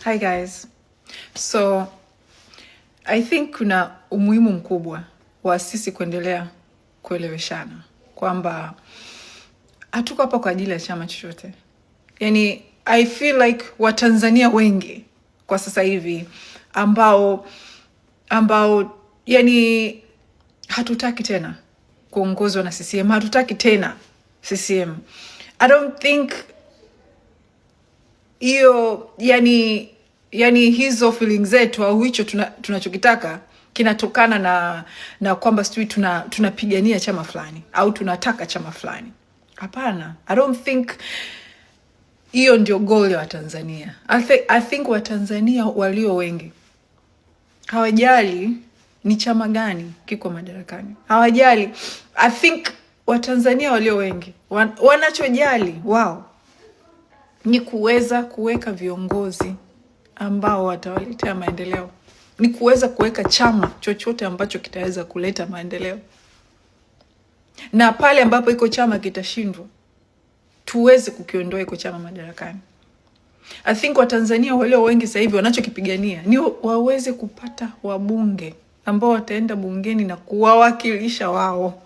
Hi guys. So I think kuna umuhimu mkubwa wa sisi kuendelea kueleweshana kwamba hatuko hapa kwa ajili ya chama chochote. Yani I feel like Watanzania wengi kwa sasa hivi ambao yani hatutaki tena kuongozwa na CCM, hatutaki tena CCM. I don't think hiyo yani hizo feelings zetu au hicho tunachokitaka kinatokana na kwamba sijui tunapigania chama fulani au tunataka chama fulani. Hapana, I don't think hiyo ndio goal ya Watanzania. I think Watanzania walio wengi hawajali ni chama gani kiko madarakani, hawajali. I think Watanzania walio wengi wanachojali wao ni kuweza kuweka viongozi ambao watawaletea maendeleo, ni kuweza kuweka chama chochote ambacho kitaweza kuleta maendeleo, na pale ambapo iko chama kitashindwa tuweze kukiondoa iko chama madarakani. I think Watanzania walio wengi sasa hivi wanachokipigania ni waweze kupata wabunge ambao wataenda bungeni na kuwawakilisha wao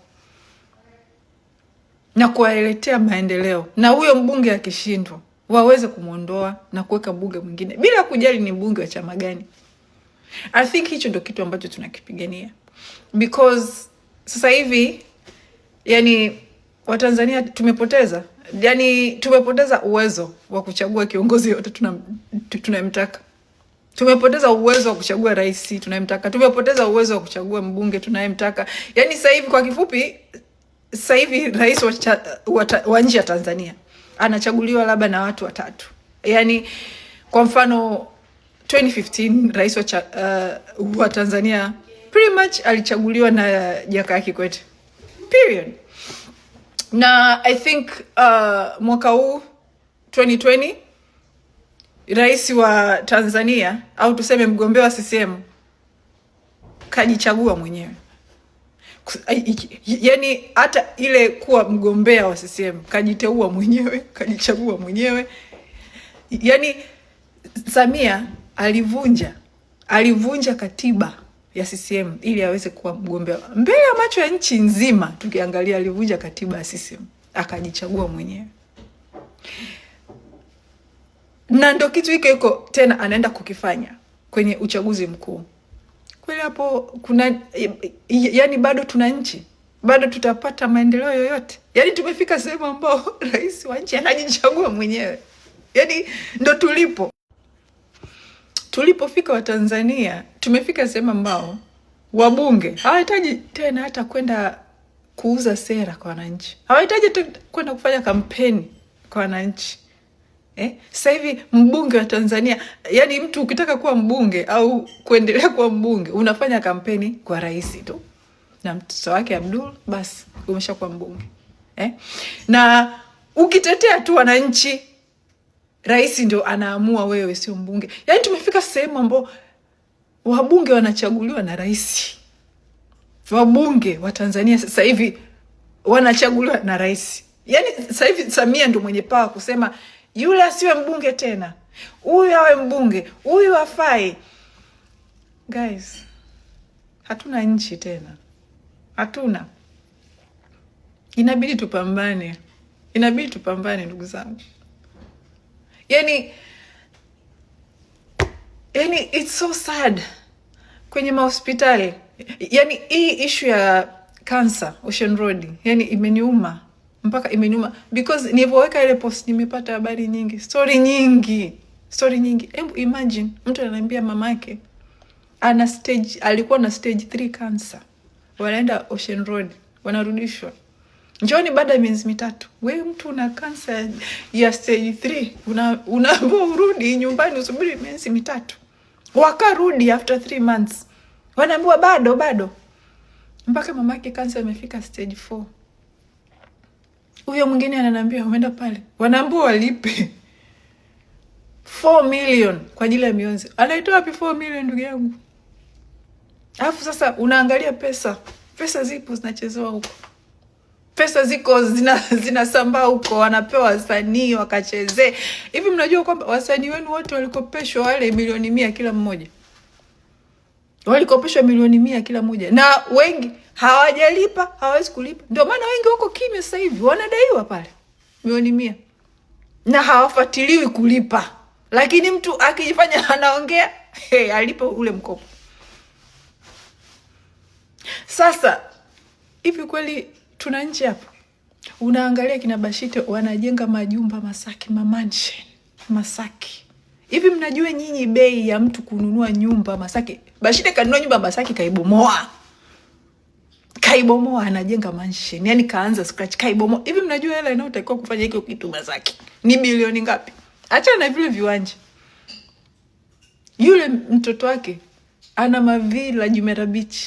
na kuwaletea maendeleo, na huyo mbunge akishindwa waweze kumuondoa na kuweka bunge mwingine bila kujali ni bunge wa chama gani. I think hicho ndio kitu ambacho tunakipigania, because sasa hivi yani Watanzania tumepoteza uwezo wa kuchagua kiongozi yote tunayemtaka. Tumepoteza uwezo wa kuchagua rais tunayemtaka. Tumepoteza uwezo wa kuchagua mbunge tunayemtaka. Yani sasa hivi, kwa kifupi, sasa hivi rais wa nchi ya Tanzania anachaguliwa labda na watu watatu. Yani kwa mfano 2015 rais wa Tanzania pretty much alichaguliwa na Jakaya Kikwete. Period. Na I think mwaka huu 2020 rais wa Tanzania au tuseme mgombea wa CCM kajichagua mwenyewe. Yani hata ile kuwa mgombea wa CCM kajiteua mwenyewe, kajichagua mwenyewe. Yani Samia alivunja katiba ya CCM ili aweze kuwa mgombea. Mbele ya macho ya nchi nzima tukiangalia, alivunja katiba ya CCM akajichagua mwenyewe. Na ndio kitu hiko tena anaenda kukifanya kwenye uchaguzi mkuu. Kweli hapo kuna yani bado tuna nchi, bado tutapata maendeleo yoyote? Yani tumefika sehemu ambao rais wa nchi anajichagua mwenyewe. Yani ndo tulipofika Watanzania. Tumefika sehemu ambao wabunge hawahitaji tena hata kwenda kuuza sera kwa wananchi, hawahitaji kwenda kufanya kampeni kwa wananchi. Sasa hivi mbunge wa Tanzania, yani mtu ukitaka kuwa mbunge au kuendelea kuwa mbunge, unafanya kampeni kwa rais tu na mtoto wake Abdul, basi umeshakuwa mbunge. Na ukitetea tu wananchi, rais ndio anaamua, wewe sio mbunge. Yani tumefika sehemu ambao wabunge wanachaguliwa na rais. Wabunge wa Tanzania sasa hivi wanachaguliwa na rais. Yani sasa hivi Samia ndio mwenye power kusema yule asiwe mbunge tena, huyu awe mbunge, huyu hafai. Guys, hatuna nchi tena. Hatuna. Inabidi tupambane. Ndugu zangu. Yani it's so sad kwenye mahospitali. Yani hii issue ya cancer Ocean Road, yani imeniuma because nilipoweka ile post nimepata habari nyingi, story nyingi. Hebu imagine mtu ananiambia mamake alikuwa na stage 3 cancer. Wanaenda Ocean Road, wanarudishwa. Njoni baada ya miezi 3. Wewe mtu una cancer ya stage 3, unaambiwa urudi nyumbani usubiri miezi 3. Wakarudi after 3 months. Wanaambiwa bado. Mpaka mamake cancer imefika stage 4. Huyo mwingine ananiambia umeenda pale, wanaambiwa walipe 4 million kwa ajili ya mionzi. Anaitoa wapi 4 million ndugu yangu? Alafu sasa unaangalia pesa zipo zinachezewa huko. Pesa ziko zinasambaa huko, wanapewa wasanii wakachezee. Hivi mnajua kwamba wasanii wenu wote walikopeshwa wale milioni 100 kila mmoja? Walikopeshwa milioni 100 kila mmoja, na wengi hawajalipa, hawezi kulipa. Ndio maana wengi wako kimya sasa hivi, wanadaiwa pale milioni 100 na hawafuatiliwi kulipa. Lakini mtu akijifanya anaongea, alipo ule mkopo. Sasa hivi kweli tuna nchi hapa? Unaangalia kina Bashite wanajenga majumba Masaki, mamansion Masaki. Hivi mnajua nyinyi bei ya mtu kununua nyumba Masaki? Bashite kanunua nyumba Masaki, kaibomoa, anajenga mansion. Yani kaanza scratch, kaibomoa. Hivi mnajua hela inayotakiwa kufanya hiyo kitu Masaki ni bilioni ngapi? Acha na vile viwanja. Yule mtoto wake ana mavila Jumeirah Beach.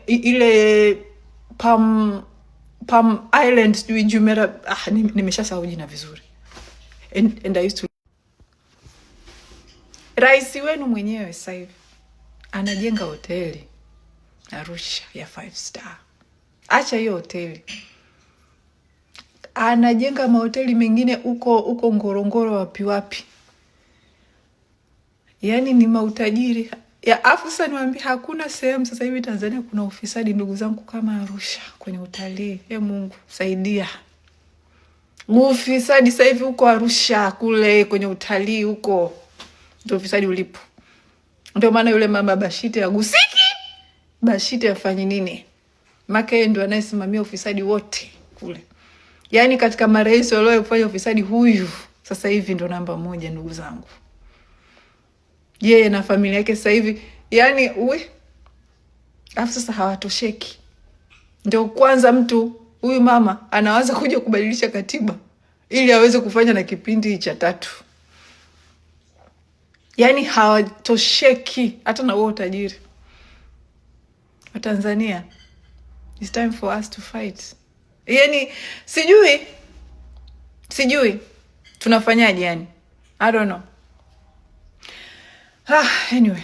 Ile Palm Island, sijui Jumeirah, nimeshasahau jina vizuri. And I used to. Rais wenu mwenyewe sasa hivi anajenga hoteli Arusha ya 5 star. Acha hiyo hoteli, anajenga mahoteli mengine uko Ngorongoro, wapi. Yani ni mautajiri ya afu. Sasa niwaambie, hakuna sehemu sasa hivi Tanzania kuna ufisadi, ndugu zangu, kama Arusha kwenye utalii. Mungu saidia. Ufisadi sasa hivi uko Arusha kule kwenye utalii huko, ndio ufisadi ulipo. Ndio maana yule mama Bashite agusiki. Bashite afanye nini? Maka yeye ndio anayesimamia ufisadi wote kule. Yani katika marais wale kufanya ufisadi, huyu sasa hivi ndio namba 1, ndugu zangu. Yeye na familia yake sasa hivi, yani afu sasa hawatosheki. Ndio kwanza mtu huyu mama anawaza kuja kubadilisha katiba ili aweze kufanya na kipindi cha 3. Yani hawatosheki hata na wao tajiri wa Tanzania. It's time for us to fight. Yani sijui tunafanyaje yani. I don't know. Anyway.